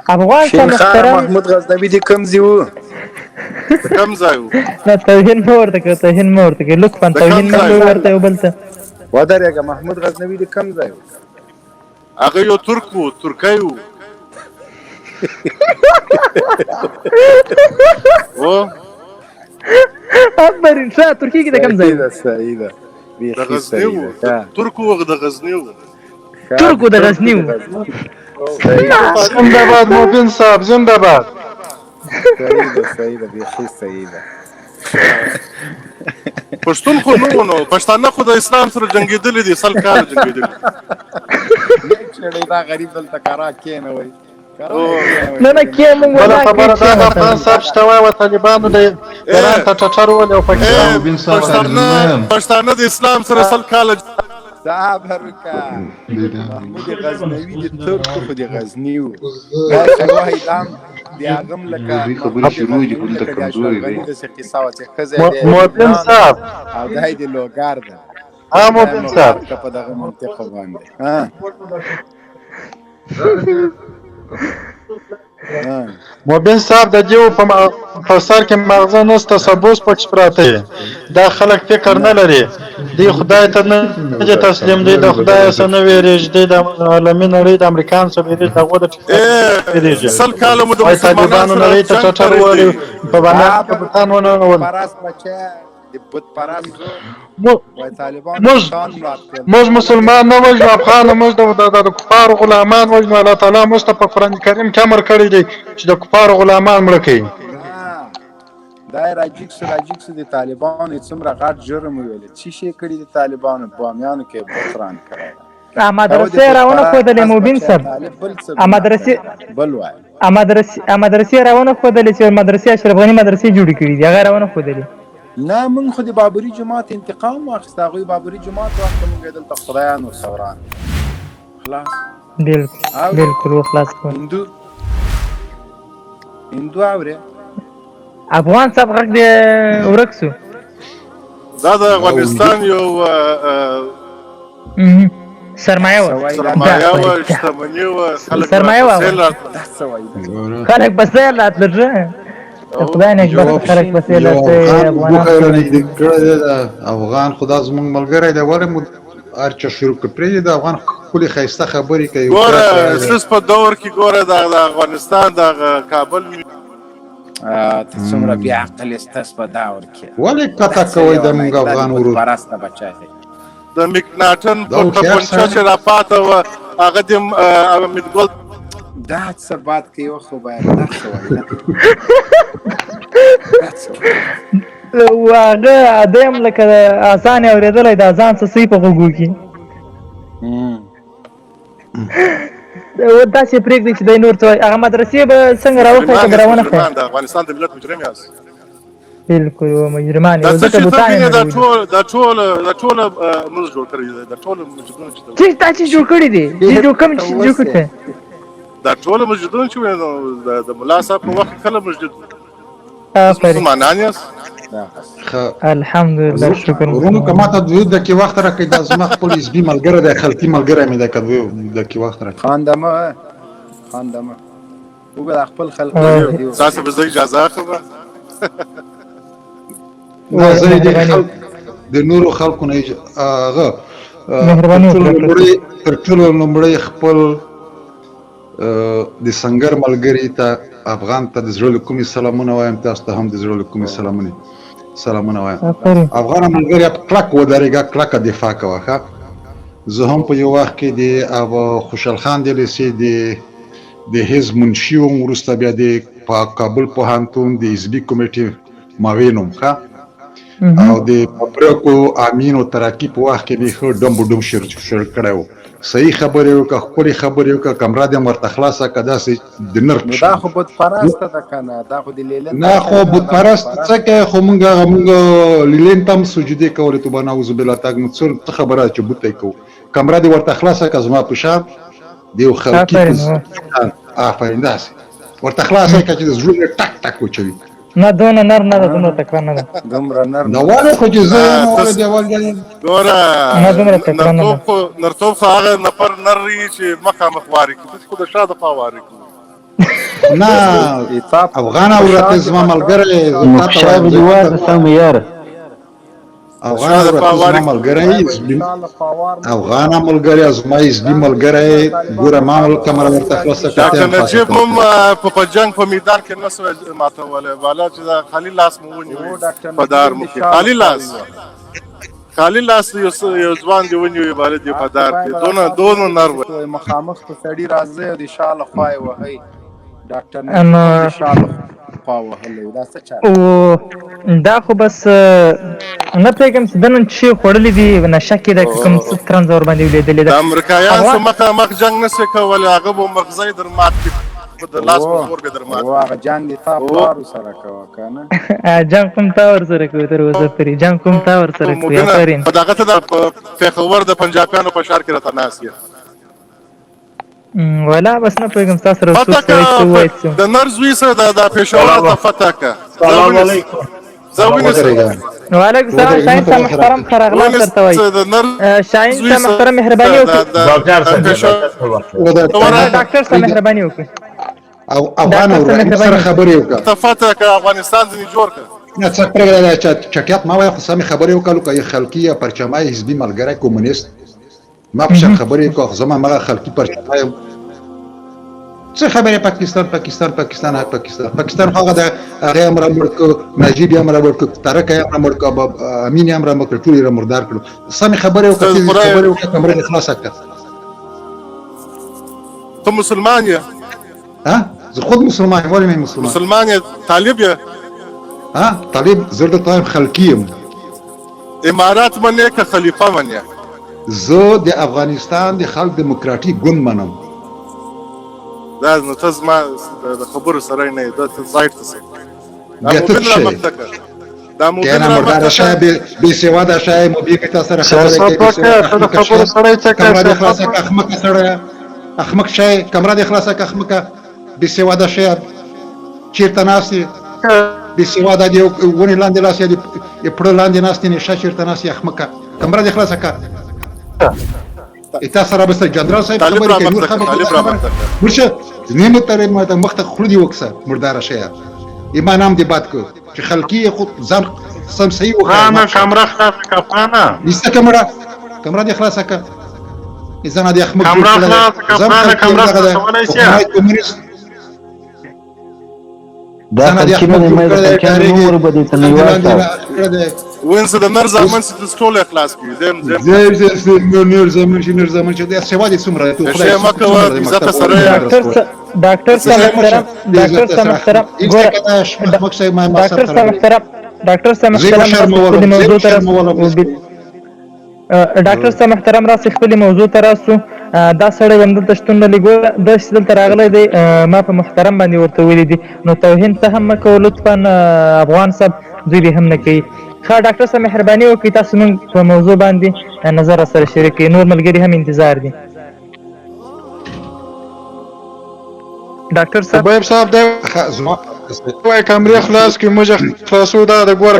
افغان ته محترم محمود غزنوي دې کوم ځای و؟ کوم ځای و؟ نه توهین مه ورته کوه، توهین مه ورته کوه، لطفا توهین مه کوئ ورته یو بل ته. ودرېږه، محمود غزنوي دې کوم ځای و؟ هغه یو ترک و، ترکی و. آفرین ښه. ترکیې کې د کوم ځای و؟ صحیح ده، د غزني و. ترک و، د غزني و. ترک و د غزني و. زنده باد مبین صاحب، زنده باد. صحیح ده، صحیح ده، بیخي صحیح ده. پښتون خو نه و، نو پښتانه خو د اسلام سره جنګېدلي دي، 100 کاله جنګېدلي. دا غریب دلته کرا کېنوئ. نه نه کې موږ بله خبره دا ده افغان صاحب چې ته وایه طالبانو د ایران ته ټټر ولې او پاکستان پښتانه د اسلام سره 100 کاله. صبر وکړه، محمود غزنوي د ترکو خو د غزني و. دا چې وایي دام د هغه هم لکه خبرې شروع دي، دلته کمزوري دی. داسې قصه وه چې ښځه دی مبین صاحب او دا یې د لوګار ده. مبین صاحب په دغه منطقه باندې مبین صاحب د دیو په سر کې مغزه نسته، سبوس پکې پراته. دا خلک فکر نه لري، دی خدای ته نه تسلیم دی، د خدای څخه نه ویریږي، دی د عالمي نړۍ د امریکان څخه ویریږي، هغه د ویریږي. 100 کاله مو د طالبانو نړۍ ته ټټر وولي په باندې په بوتان ونول. موږ مسلمان نه وژنو، افغان موږ د کفارو غلامان وژنو. الله تعالی موږ ته په قرآن کریم کې امر کړی دی چې د کفارو غلامان مړه کړي. دا یې راجیک سو د طالبانو څومره غټ جرم ویلی، څه شی کړي د طالبانو؟ بامیانو کې بحران کړی، مدرسې راونه ښودلې مبین صاحب، مدرسې راونه ښودلې چې مدرسې اشرف غني مدرسې جوړې کړي دي، هغه راونه ښودلې. نه موږ خو د بابري جماعت انتقام واخیست، هغوی بابري جماعت واخته، موږ یې دلته خدایان ورسوران خلاص. بالکل خلاص کړو. هندو اورې افغان صاحب غږ دې ورک سو. دا د افغانستان یو سرمایه وه، شتمني وه، سرمایه وه، خلک په سیل راتلل. خدای نېکبخته خلک په سیل افغان خدا زمونږ ملګری دی. ولې مو هر چا شروع کړ پرېږدي د افغان ښکلې ښایسته خبرې کوي. ګوره سس په دور کې ګوره د افغانستان د کابل ته څومره بې عقل یې ستاسو په دور کې. ولې قطع کوئ د موږ افغان ورور؟ پرسته بچی دی. د مکناټن په پنچه چې راپاته وه هغه د امیدګل دا څه بات کوي خو باید دا څه وایي هغه ادم لکه اذان یې اورېدلی، د اذان څه صحیح په غوږو کې داسې پرېږدي چې دی نور څه وایي. هغه مدرسې به څنګه راوښایي که به راونه ښایي؟ د افغانستان د ملت مجرم یاست. بالکل مجرمان دا څه چې ته وینې دا ټوله موږ جوړ کړي دي، دا ټوله مسجدونه چې تا چې جوړ کړي دي، کوم چې جوړ کړي دي دا ټوله مسجدونه چې وینې د ملا صاحب په وخت کله مسجد مسلمانان یاست؟ الحمدلله شکر. ورونو که ماته 2 دقیقې وخت راکړئ، دا زما خپل حزبي ملګری دی، خلقي ملګری مې دی، که 2 دقیقې وخت راکړئ. خاندمه وګوره خپل خلق تاسو به زه اجازه اخلم. نه زه د نورو خلکو نه هغه تر ټولو لومړی خپل د سنګر ملګري ته افغان ته د زړه له کومې سلامونه وایم، تاسو ته هم د زړه له کومې سلامونه وایم. افغان ملګري کلک ودرېږه، کلکه دفاع کوه. ښه زه هم په یو وخت کې د خوشحال خان د لیسې د حزب منشي وم، وروسته بیا د کابل پوهنتون د حزبي کمیټې مبین وم. ښه او د پرېکو امین او ترکي په وخت کې مې ښه ډم شروع کړی و. صحیح خبرې وکړه، ښکلې خبرې وکړه، کمره دې هم ورته خلاصه کړه، داسې د نرخ په شان. دا خو بتپرسته ده که نه؟ دا خو د لیلن نه خو بتپرست څه کوي، خو موږ لیلن ته هم سجدې کولې، توبه نعوذ بالله تاک نو څه خبره چې بوته یې کوو. کمره دې ورته خلاصه کړه زما په شان، د یو خلقي په شان. آفرین، داسې ورته خلاصه کړه چې د زړه ټک ټک وچوي. نه دونه نر نه ده، دومره تکړه نه ده. دومره نر نه ولې خو چې زه ولې دیوال جانې ګوره نه دومره تکړه نه ده. نرتوب خو هغه نفر نر وي چې مخامخ واري کړي، خو د شا دخوا واري کړي. نه افغان اورته زما ملګری مخشاب جواد سمير افغان اورته زما ملګری افغان ملګری زما حزبي ملګری ګوره ما کمره ورته خلاصه ډاکټر کړه نجیب هم په جنگ په میدان کې نه سو ماتولی بالا چې دا خالي لاس مو ونیوي په دار مو کې خالي لاس یو ځوان دی ونیوي بالا دی په دار کې دونه نر و مخامخ ته سړي راځي او د شاله خوا یې وهي ډاکټر نجیب د شاله خوا وهلی دا څه چاره دا خو بس نه پوهېږم چې دنن چې خوړلي دي نشه کې ده که کوم څه کرنځ ورباندې ولیدلې د ده امریکایان سره مخامخ جنګ نشي کولی هغه به مغزی در مات کړي د لاس په زور به در مات او هغه جنګ دې تا پلارو سره کوه که نه جنګ کوم تا ورسره کوي تر اوسه پورې جنګ کوم تا ورسره کوي آفرین په دغه ته د پېښور د پنجابیانو په ښار کې راته ناست یې ولا بس نه پوهېږم ستا سره څوک سړی څه ووایي څه د نر زوی سره د پېښور ته فتح که سلام علیکم زه ونیسم وعلیکم السلام شاهین صاحب محترم ښه راغلاست درته وایي شاهین صاحب محترم مهرباني وکړي ډاکټر صاحب مهرباني وکړي او افغان اورته سره خبرې وکړه ته فتح که افغانستان ځینې جوړ که نه څه پرېږده چټیات ما وایه خو سمې خبرې وکړلو که یې خلقي یا پرچمای حزبي ملګری کومونیست ما په شان خبرې وکړه خو زما همغه خلقي پرچمای یم څه خبرې پاکستان هغه د هغه هم رامړ کړو نجیب یې هم رامړ کړو ترک یې هم رامړ کړو امین یې هم رامړ کړو ټول یې رامردار کړو سمې خبرې وکړه کمره دې خلاصه کړه ته مسلمان یې ها زه خود مسلمان یم ولې مې مسلمان یې طالب یې طالب زه درته وایم خلقي یم امارات منې که خلیفه منې زه د افغانستان د خلق دیموکراتیک ګوند منم دا نو ته زما د خبرو سره نه یې دا ته سایډ ته بیا ته څه شی کنه مرداره شی بې سواده شی مبین تا سره خبرې کوي کمره دې خلاصه کړه احمقه سړیه احمق شی کمره دې خلاصه کړه احمقه بې سواده شی چېرته ناست یې بې سواده دې ونې لاندې لاس یې د پړه لاندې ناست یې نشه چېرته ناست یې احمقه کمره دې خلاصه کړه تا سره بس جنرال صاحب خبرې کوي نور خبرې ورشه نیمه ترې ماته مخ ته خوله دې وکسه مرداره شیه ایمان هم دې باد کو چې خلقي خود ځان سم صحیح وکړه کمره خلاصه کړه نیسته کمره دې خلاصه کړه ځان دې احمق کمره خلاصه کړه دا خلکینو د مې د خلکینو نور به دې ته نه وایي وینځ د نر زامن چې ټول اخلاص کړي زم نور زامن چې د سواد څومره ته خدای مکه عزت سره ډاکټر صاحب محترم ډاکټر صاحب محترم ډاکټر صاحب محترم موضوع طرف ډاکټر صاحب محترم راسي خپل موضوع ته راسو دا سړی هم دلته شتون نه لري دا چې دلته راغلی دی ما په محترم باندې ورته ویلي دي نو توهین ته هم مه کوه لطفا افغان صاحب دوی به هم نه کوي ښه ډاکټر صاحب مهرباني وکړئ تاسو موږ په موضوع باندې نظر راسره شریک کړئ نور ملګري هم انتظار دي ډاکټر صاحب دا وای کمره خلاص کی موږ خلاصو دا د ګوره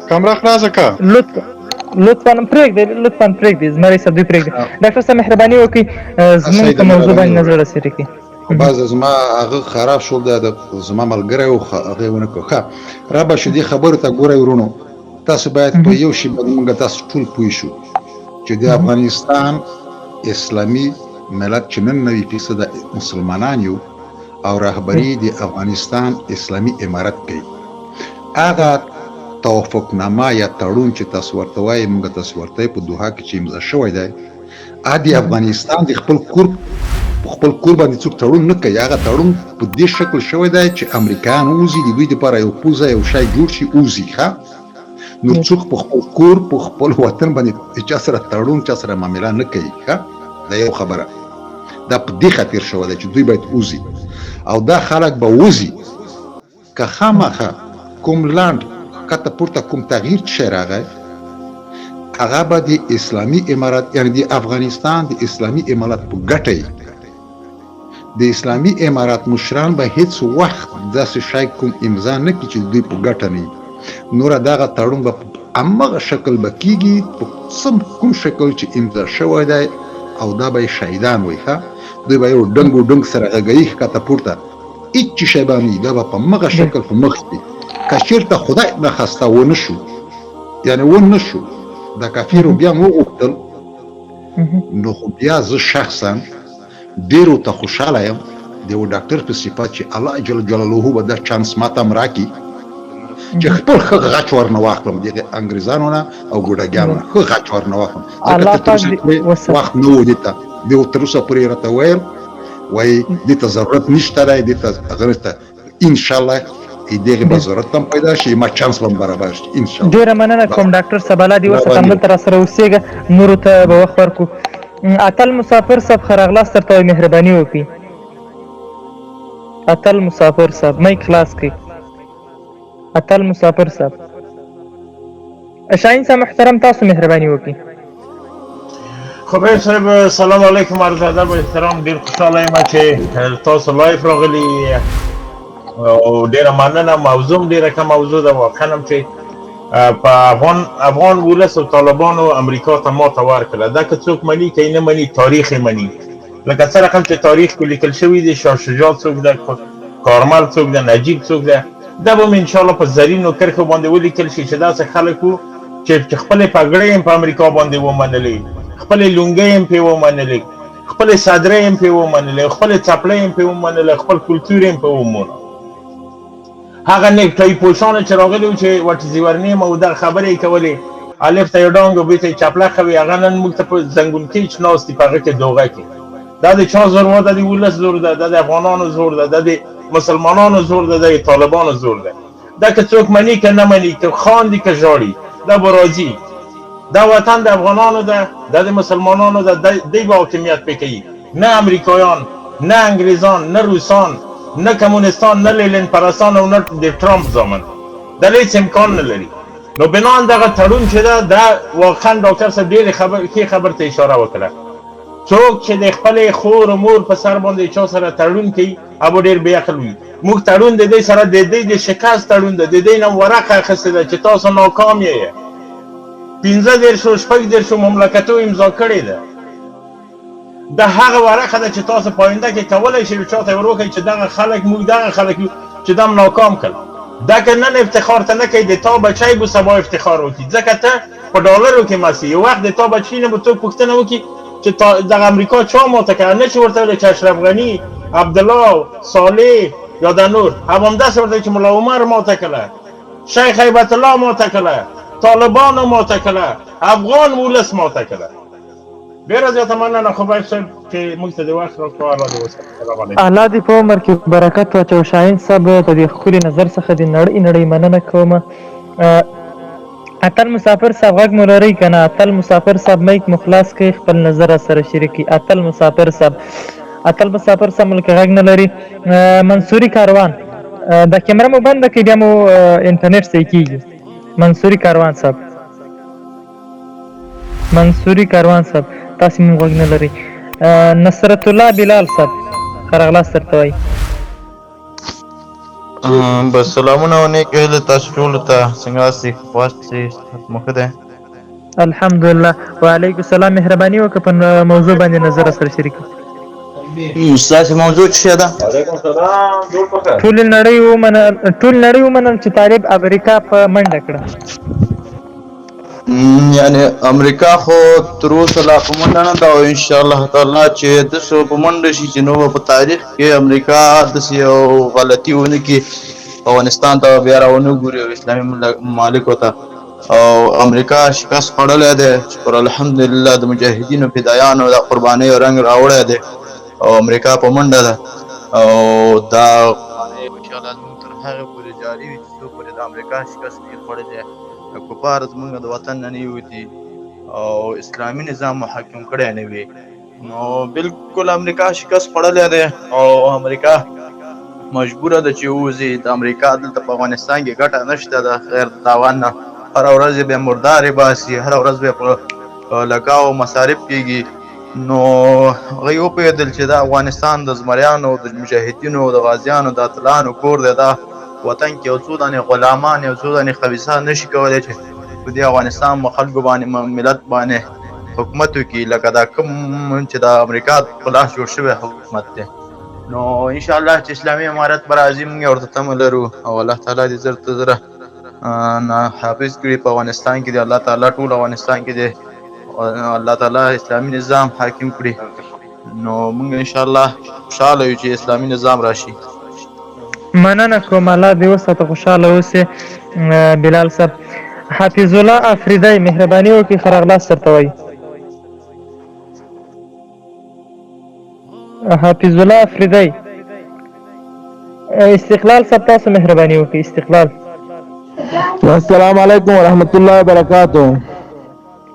کمره خلاص کا لطفا پرېږدئ زمری صاحب دوی پرېږدئ ډاکټر صاحب مهرباني وکړئ زموږ په موضوع باندې نظر راسره کړئ بعض زما هغه خراب شول د زما ملګری او هغه ونه کوه را به شدي خبرو ته ګورئ ورونو تاسو باید په یو شی باندې موږ تاسو ټول پوه شو چې د افغانستان اسلامي ملت چې نن 90% مسلمانان یو او رهبری د افغانستان اسلامي امارت کوي هغه توافقنامه یا تړون چې تاسو ورته وایي موږ تاسو ورته په دوحه کې چې امضا شوی دی د افغانستان د خپل کور باندې څوک تړون نه کوي هغه تړون په دې شکل شوی دی چې امریکایان ووځي د دوی دپاره یو پوزه یو شی جوړ شي ووځي ښه نور څوک په خپل کور په خپل وطن باندې چا سره تړون چا سره معامله نه کوي ښه دا یو خبره دا په دې خاطر شوی دی چې دوی باید ووځي او دا خلک به ووځي که خامخا کوم لاند کته پورته کوم تغییر شي راغی هغه به د اسلامي امارت یعنی د افغانستان د اسلامي امارت په ګټه د اسلامي امارات مشران به هیڅ وخت داسې شی کوم امضا نه کړي چې دوی په ګټه نه نور دغه تړون به همغه شکل به کېږي په کوم شکل چې امضا شوی دی او دا به شهیدان وي ښه دوی به یو ډنګ و ډنګ سره غږوي ښکته پورته هېڅ شی به نه وي دا به په مغه شکل په مخ وي که چېرته خدای نخواسته ونه شو یعنې ونه شو د کافرو بیا مو وغوښتل نو خو بیا زه شخصا ډېر ورته خوشحاله یم د یو ډاکټر په صفت چې الله جل جلاله به دا چانس ماته هم راکړي چې خپل ښه غچ ورنه واخلم دغه انګریزانو نه او ګوډاګیانو نه ښه غچ ورنه واخلم ځکه تر اوسه پورې وخت نه و دې ته دې تر اوسه پورې راته ویل وایي دې ته ضرورت نشته دی دې ته هغه نشته انشاءالله دغه به ضرورت هم پیدا شي ما چانس به هم برابر شي انشاءالله. ډېره مننه کوم ډاکټر صاحب الله دې وسه همدلته راسره اوسېږه نورو ته به وخت ورکړو. اتل مسافر صاحب ښه راغلاست درته وایي مهرباني وکړي. اتل مسافر صاحب مایک خلاص کړئ. اتل مسافر صاحب شاهین صاحب محترم تاسو مهرباني وکړئ. خبیر صاحب سلام علیکم عرض ادب و احترام. ډېر خوشحاله یم چې تاسو لایف راغلي او ډېره مننه. موضوع هم ډېره ښه موضوع ده واقعا هم چې په افغان ولس او طالبانو امریکا ته ماته ورکړه. دا که څوک مني که یې نه مني تاریخ یې مني لکه څه رقم چې تاریخ کې لیکل شوي دي. شاه شجاع څوک ده کارمل څوک ده نجیب څوک ده دا به هم انشاءالله په زرینو کرښو باندې ولیکل شي چې داسې خلک وو چې خپلې پګړۍ هم په امریکا باندې ومنلې خپلې لونګۍ هم پرې ومنلې خپلې صدرۍ هم پرې ومنلې خپلې څپلۍ هم پرې ومنلې خپل کلتور هم پرې ومنه. هغه نیکټايي پوشانه چې راغلي وو چې ورته زیورنیم او دغه خبرې یې کولې الف ته یې ډانګ او بې ته یې چپلخه وي هغه نن موږ ته په زنګونکۍ ناست دي په هغه کې دوغه کې. دا د چا زور و دا د ولس زور ده دا د افغانانو زور ده دا د مسلمانانو زور ده د طالبانو زور ده. دا که څوک مني که نه مني که خاندي که ژاړي دا به راځي. دا وطن د افغانانو ده دا د مسلمانانو ده دی به حاکمیت پرې کوي نه امریکایان نه انګریزان نه روسان نه کمونستان نه لیلن پرستان او نه د ټرمپ زامن دا هیڅ امکان نه لري. نو بنان دغه تړون چې ده دا واقعا ډاکټر صاحب ډېرې خبر ته اشاره وکړه. څوک چې د خپلې خور او مور په سر باندې چا سره تړون کوي هغه ډېر بې عقل وي. موږ تړون د دې سره د دې د شکست تړون ده د دې نه ورقه اخیستې ده چې تاسو ناکام یې 15 شپږ مملکتو امضا کړې ده. د هغه ورقه ده چې تاسو په آینده کې کولی شئ چاته ور وښایئ چې دغه خلک موږ دغه خلک یو چې دا ناکام کړل. دا که نن افتخار ته نه کوي د تا بچی به سبا افتخار وکړي ځکه ته په ډالرو کې مسې یو وخت د تا بچي نه به څوک پوښتنه وکړي چې دغه امریکا چا ماته کړه نه چې ورته ویل چې اشرف غني عبدالله صالح یا د نور همداسې ورته چې ملا عمر ماته کړه شیخ هیبت الله ماته کړه طالبانو ماته کړه افغان ولس ماته کړه. ډېره زیاته مننه خبیر صاحب چې موږ ته د وخت راکړو. الله دې وسلام. الله دې په عمر کې برکت واچوي. شاهین صاحب د دې ښکلي نظر څخه د نړۍ مننه کوم. اتل مسافر صاحب غږ مو لرئ که نه؟ اتل مسافر صاحب مایک مو خلاص کړئ خپل نظر سره شریک کړي. اتل مسافر صاحب ملک غږ نه لري. منصوري کاروان د کیمره مو بنده کړئ بیا مو انټرنیټ صحیح کېږي. منصوري کاروان صاحب تاسې مو غږ نه لرئ. نصرت الله بلال صاحب ښه راغلاست درته وایي. بس سلامونه او نیک هیله تاسو ټولو ته. څنګه یاستئ؟ خواست مو ښه دی؟ الحمدلله. وعلیکم السلام. مهرباني وکړه په موضوع باندې نظر سره شریک کړئ. ستاسې موضوع څه شی ده؟ ټول نړۍ ومنل چې طالب امریکا په منډه کړه. یعنی امریکا خو تر اوسه لا په منډه نه ده او انشاءالله تعالی چې داسې په منډه شي چې نو په تاریخ کې امریکا داسې یو غلطي ونه کړي افغانستان ته بیا راونه ګوري او اسلامي ممالکو ته. او امریکا شکست خوړلی دی شکر الحمدلله د مجاهدینو فدایانو د قربانیو رنګ راوړی دی او امریکا په منډه ده او دا انشاءالله زموږ تر هغې پورې جاري وي چې څو پورې د امریکا شکست نه وي خوړلی کفار زموږ د وطن نه نه وځي او اسلامي نظام محکم کړی نه وي. نو بالکل امریکا شکست خوړلی دی او امریکا مجبوره ده چې ووځي. د امریکا دلته په افغانستان کې ګټه نشته د غیر د تاوان نه. هره ورځ بیا مردارې باسي هره ورځ بیا په لګاو مصارف کېږي. نو هغوی وپوهېدل چې دا افغانستان د زمریانو د مجاهدینو د غازیانو د اتلانو کور دی. دا وطن کې یو څو دانې غلامان یو څو دانې خبیثان نشي کولی چې په دې افغانستان خلکو باندې ملت باندې حکومت وکړي لکه دا کوم چې د امریکا په لاس جوړ شوی حکومت دی نو انشاءالله چې اسلامي امارت به راځي موږ ورته تمه لرو او الله تعالی دې زر ته زره حافظ کړي په افغانستان کې دی الله تعالی ټول افغانستان کې دی الله تعالی اسلامي نظام حاکم کړي نو موږ انشاءالله خوشحاله یو چې اسلامي نظام راشي مننه کوم الله دې وساته خوشحاله اوسې بلال صاحب حافظ الله افریدی مهرباني وکړئ ښه راغلاست درته وایي حافظ الله افریدی استقلال صاحب تاسو مهرباني وکړئ استقلال السلام علیکم ورحمت الله وبرکاتہ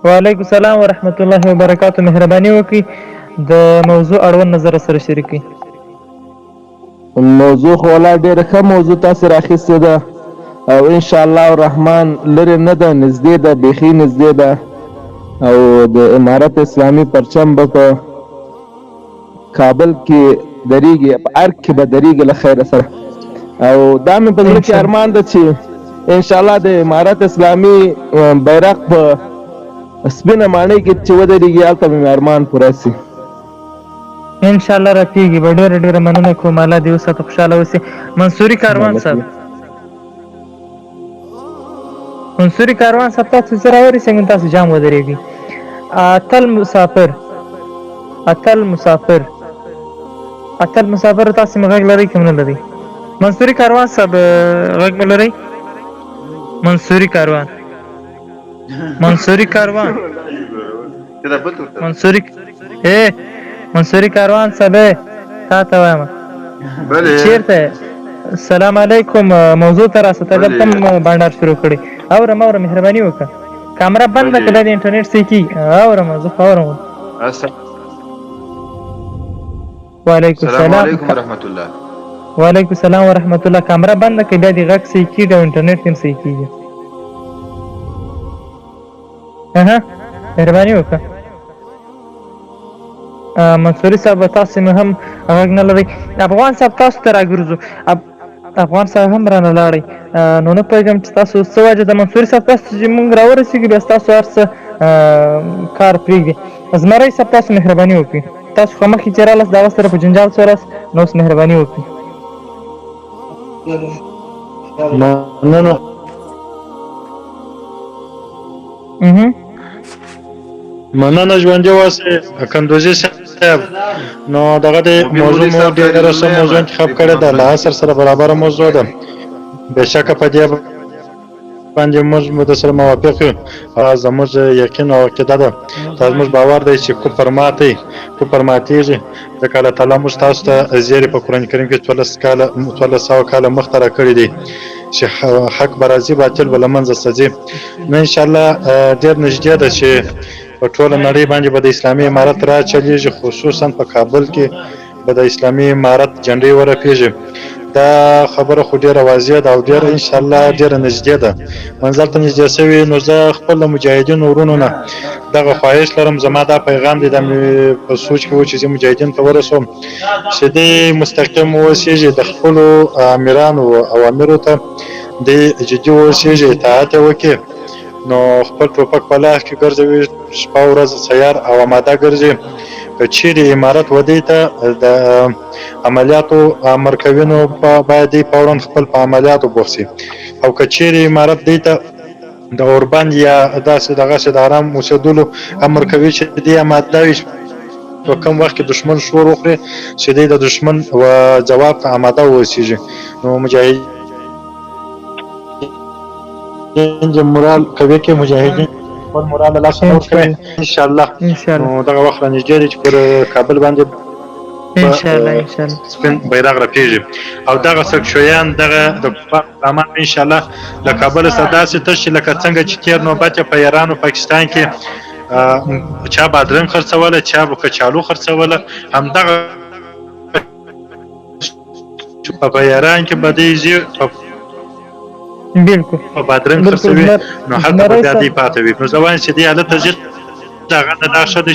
وعلیکم السلام ورحمت الله وبرکاتہ مهرباني وکړئ د موضوع اړوند نظر سره شریک کړئ موضوع خو ولا ډېره ښه موضوع تاسې راخیستې ده او انشاءالله الرحمن لرې نه ده نږدې ده بیخي نږدې ده او د امارت اسلامي پرچم به په کابل کې درېږي په ارګ کې به درېږي له خیره سره او دا مې په زړه کې ارمان ده چې انشاءالله د امارت اسلامي بیرغ په سپینه ماڼۍ کې چې ودرېږي هلته مې ارمان پوره شي انشاءالله راتېږي به ډېره ډېره مننه کوم الله دې وساته خوشحاله اوسې منصوري کاروان صاحب منصوري کاروان صاحب تاسو زه راورسېږم تاسو جام ودرېږئ اتل مسافر تاسو مې غږ لرئ که نه لرئ منصوري کاروان صاحب غږ مې لرئ منصوري کاروان منصوري کاروان صاحب تا ته وایم چیرته السلام علیکم موضوع ته راسه ته دلته بانډار شروع کړی اورم مهرباني وکړه کامره بنده کړه د انټرنیټ صحیح کېږي اورم زه خو اورم وعلیکم السلام ورحمت الله وعلیکم السلام ورحمت الله کامره بنده کړه بیا دې غږ صحیح کېږي او انټرنیټ هم صحیح کېږي مهرباني وکړه منصوري صاحب تاسو مې هم غږ نه لرئ افغان صاحب تاسو ته راګرځو افغان صاحب هم رانه لاړئ نو نه پوهېږم چې تاسو څه وجه د منصوري صاحب تاسو چې موږ راورسېږو بیا ستاسو هر څه کار پرېږدي زمری صاحب تاسو مهرباني وکړئ تاسو خو مخکې چې رالاست د هغه سره په جنجال سره راست نو اوس مهرباني وکړئ مننه ژوندي اوسئ کندوزي صاحب نو دغه د موضوع مو ډېره ښه موضوع انتخاب کړې ده له عصر سره برابره موضوع ده بېشکه په دې باندې موږ سره موافق یو زموږ یقین او عقیده ده دا زموږ باور دی چې کفر ماتېږي ځکه الله تعالی موږ تاسو ته زیری په قرآن کریم کې 1400 کاله مخته راکړي دي چې حق به راځي باطل به له منځه ځي نو انشاءالله ډېر نږدې ده چې په ټوله نړۍ باندې به د اسلامي امارت را چلیږي خصوصا په کابل کې به د اسلامي امارت جنډۍ ورپېږي دا خبره خو ډېره واضح ده او ډېره انشاءالله ډېره نږدې ده منزل ته نږدې شوي نو زه خپل د مجاهدینو ورونو نه دغه خواهش لرم زما دا پیغام دی دا مې په سوچ کې و چې زه مجاهدینو ته ورسوم چې دوی مستقیم واوسېږي د خپلو امیرانو او اوامرو ته دوی جدي واوسېږي اطاعت یې وکړي نو خپل ټوپک په لاس کې ګرځوي شپه ورځ سیار او اماده ګرځي که چیرې امارت ودې ته د عملیاتو امر کوي نو باید دی فورا خپل په عملیاتو بوخسي او که چیرې امارت دی ته د اوربند یا داسې دغسې د ارام اوسېدلو امر کوي چې دې اماده وي په کوم وخت کې دښمن شور وخوري چې دی د دښمن جواب ته اماده واوسېږي نو مجاهد مورال کوي کې مجاهدین خپل مورال له لاسه ورکوي انشاءالله نو دغه وخت را نږدې دی چې پر کابل باندې انشاءالله سپین بیرغ رپېږي او دغه سرکښویان دغه د کفار امان انشاءالله له کابل څخه داسې تشي لکه څنګه چې تېر نوبت یې په ایران او پاکستان کې چا بادرنګ خرڅوله چا کچالو خرڅوله همدغه په ایران کې به دی ځي بالکل په بادرنګ خرڅوي نو هلته به بیا دی پاتې وي نو زه وایم چې دې حالت ته ژر هغه نه دا ښه ده چې